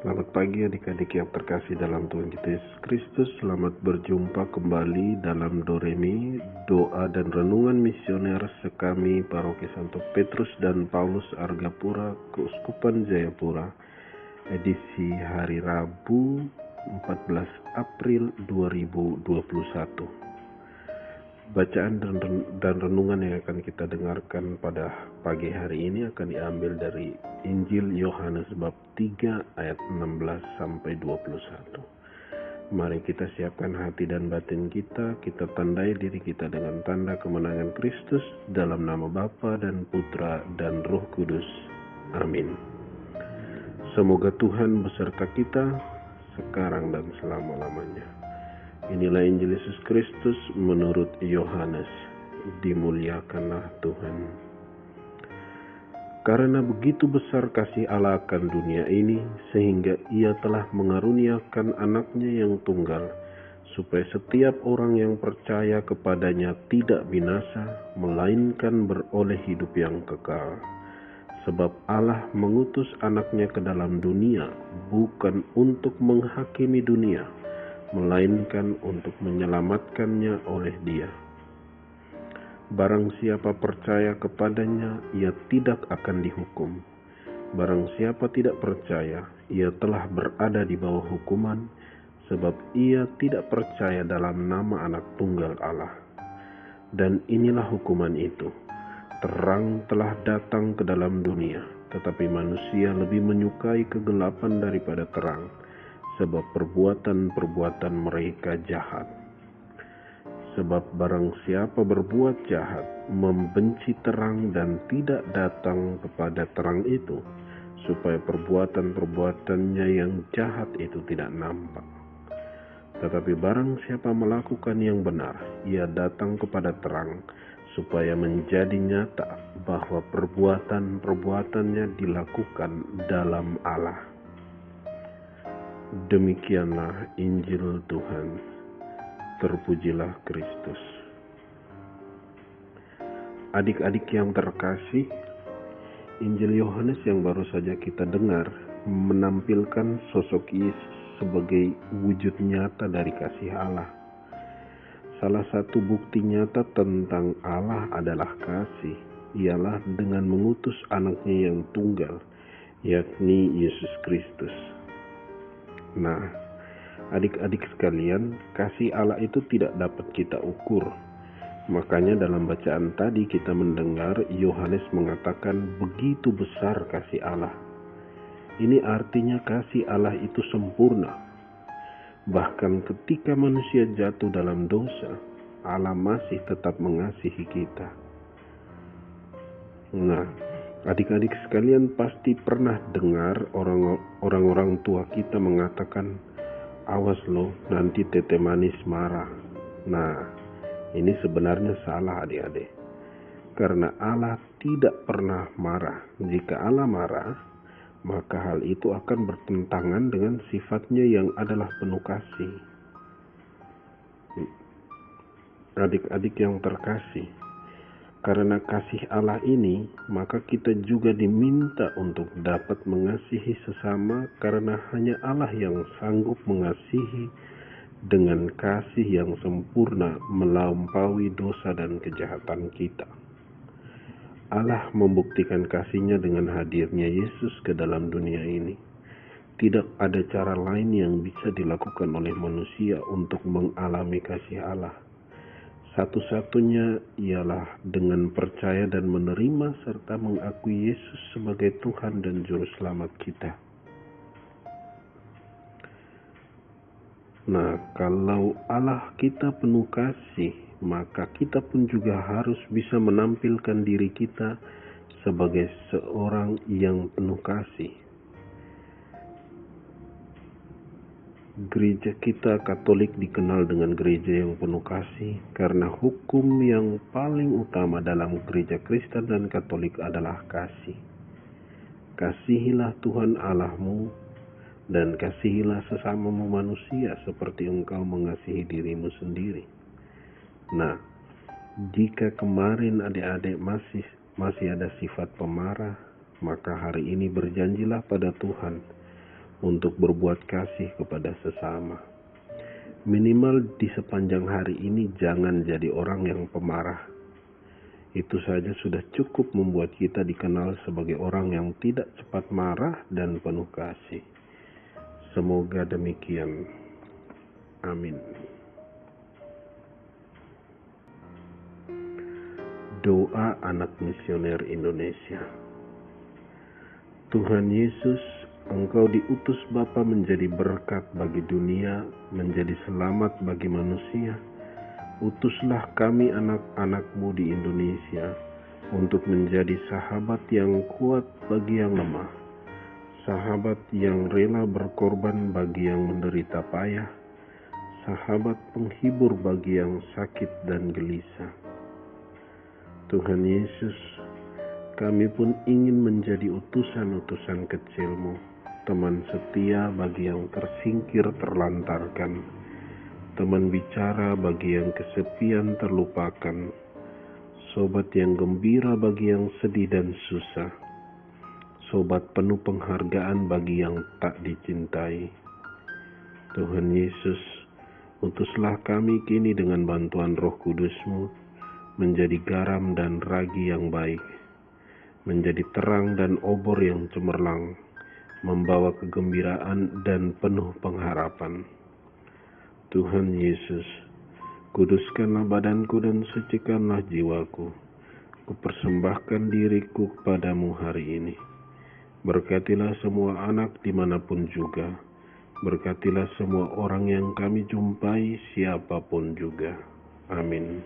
Selamat pagi adik-adik yang terkasih dalam Tuhan kita Yesus Kristus. Selamat berjumpa kembali dalam Doremi, doa dan renungan misioner sekami Paroki Santo Petrus dan Paulus Argapura, Keuskupan Jayapura, edisi hari Rabu 14 April 2021. Bacaan dan renungan yang akan kita dengarkan pada pagi hari ini akan diambil dari Injil Yohanes bab 3 ayat 16 sampai 21. Mari kita siapkan hati dan batin kita tandai diri kita dengan tanda kemenangan Kristus dalam nama Bapa dan Putra dan Roh Kudus. Amin. Semoga Tuhan beserta kita sekarang dan selama-lamanya. Inilah Injil Yesus Kristus menurut Yohanes. Dimuliakanlah Tuhan. Karena begitu besar kasih Allah akan dunia ini, sehingga Ia telah mengaruniakan anaknya yang tunggal, supaya setiap orang yang percaya kepadanya tidak binasa, melainkan beroleh hidup yang kekal. Sebab Allah mengutus anaknya ke dalam dunia, bukan untuk menghakimi dunia, melainkan untuk menyelamatkannya oleh Dia. Barang siapa percaya kepadanya, ia tidak akan dihukum. Barang siapa tidak percaya, ia telah berada di bawah hukuman, sebab ia tidak percaya dalam nama Anak Tunggal Allah. Dan inilah hukuman itu: terang telah datang ke dalam dunia, tetapi manusia lebih menyukai kegelapan daripada terang, sebab perbuatan-perbuatan mereka jahat. Sebab barang siapa berbuat jahat, membenci terang dan tidak datang kepada terang itu, supaya perbuatan-perbuatannya yang jahat itu tidak nampak. Tetapi barang siapa melakukan yang benar, ia datang kepada terang, supaya menjadi nyata bahwa perbuatan-perbuatannya dilakukan dalam Allah. Demikianlah Injil Tuhan. Terpujilah Kristus. Adik-adik yang terkasih, Injil Yohanes yang baru saja kita dengar menampilkan sosok Yesus sebagai wujud nyata dari kasih Allah. Salah satu bukti nyata tentang Allah adalah kasih, ialah dengan mengutus anaknya yang tunggal, yakni Yesus Kristus. Nah, adik-adik sekalian, kasih Allah itu tidak dapat kita ukur. Makanya dalam bacaan tadi kita mendengar Yohanes mengatakan begitu besar kasih Allah. Ini artinya kasih Allah itu sempurna. Bahkan ketika manusia jatuh dalam dosa, Allah masih tetap mengasihi kita. Nah, adik-adik sekalian pasti pernah dengar orang-orang tua kita mengatakan, "Awas lo, nanti tete manis marah." Nah, ini sebenarnya salah adik-adik. Karena Allah tidak pernah marah. Jika Allah marah, maka hal itu akan bertentangan dengan sifatnya yang adalah penuh kasih. Adik-adik yang terkasih, karena kasih Allah ini, maka kita juga diminta untuk dapat mengasihi sesama, karena hanya Allah yang sanggup mengasihi dengan kasih yang sempurna melampaui dosa dan kejahatan kita. Allah membuktikan kasih-Nya dengan hadirnya Yesus ke dalam dunia ini. Tidak ada cara lain yang bisa dilakukan oleh manusia untuk mengalami kasih Allah. Satu-satunya ialah dengan percaya dan menerima serta mengakui Yesus sebagai Tuhan dan Juru Selamat kita. Nah, kalau Allah kita penuh kasih, maka kita pun juga harus bisa menampilkan diri kita sebagai seorang yang penuh kasih. Gereja kita Katolik dikenal dengan gereja yang penuh kasih karena hukum yang paling utama dalam gereja Kristen dan Katolik adalah kasih. Kasihilah Tuhan Allahmu dan kasihilah sesamamu manusia seperti engkau mengasihi dirimu sendiri. Nah, jika kemarin adik-adik masih ada sifat pemarah, maka hari ini berjanjilah pada Tuhan untuk berbuat kasih kepada sesama. Minimal di sepanjang hari ini jangan jadi orang yang pemarah. Itu saja sudah cukup membuat kita dikenal sebagai orang yang tidak cepat marah dan penuh kasih. Semoga demikian. Amin. Doa anak misioner Indonesia. Tuhan Yesus, Engkau diutus Bapa menjadi berkat bagi dunia, menjadi selamat bagi manusia. Utuslah kami anak-anak-Mu di Indonesia untuk menjadi sahabat yang kuat bagi yang lemah, sahabat yang rela berkorban bagi yang menderita payah, sahabat penghibur bagi yang sakit dan gelisah. Tuhan Yesus, kami pun ingin menjadi utusan-utusan kecil-Mu, teman setia bagi yang tersingkir terlantarkan, teman bicara bagi yang kesepian terlupakan, sobat yang gembira bagi yang sedih dan susah, sobat penuh penghargaan bagi yang tak dicintai. Tuhan Yesus, utuslah kami kini dengan bantuan Roh Kudus-Mu, menjadi garam dan ragi yang baik, menjadi terang dan obor yang cemerlang, membawa kegembiraan dan penuh pengharapan. Tuhan Yesus, kuduskanlah badanku dan sucikanlah jiwaku. Kupersembahkan diriku kepadamu hari ini. Berkatilah semua anak dimanapun juga. Berkatilah semua orang yang kami jumpai siapapun juga. Amin.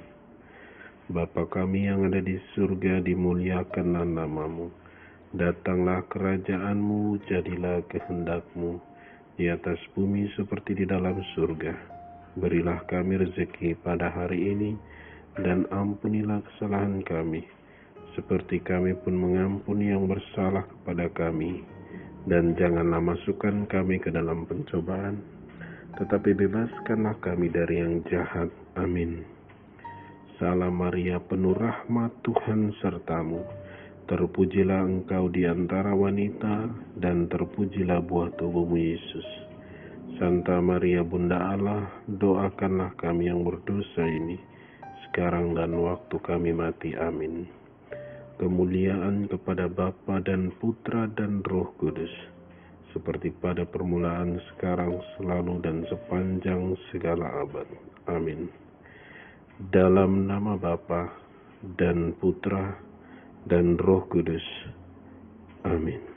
Bapa kami yang ada di surga, dimuliakanlah nama-Mu. Datanglah kerajaan-Mu, jadilah kehendak-Mu di atas bumi seperti di dalam surga. Berilah kami rezeki pada hari ini, dan ampunilah kesalahan kami, seperti kami pun mengampuni yang bersalah kepada kami. Dan janganlah masukkan kami ke dalam pencobaan, tetapi bebaskanlah kami dari yang jahat. Amin. Salam Maria, penuh rahmat, Tuhan sertamu. Terpujilah engkau di antara wanita, dan terpujilah buah tubuhmu Yesus. Santa Maria Bunda Allah, doakanlah kami yang berdosa ini, sekarang dan waktu kami mati. Amin. Kemuliaan kepada Bapa dan Putra dan Roh Kudus, seperti pada permulaan, sekarang, selalu, dan sepanjang segala abad. Amin. Dalam nama Bapa dan Putra dan Roh Kudus. Amin.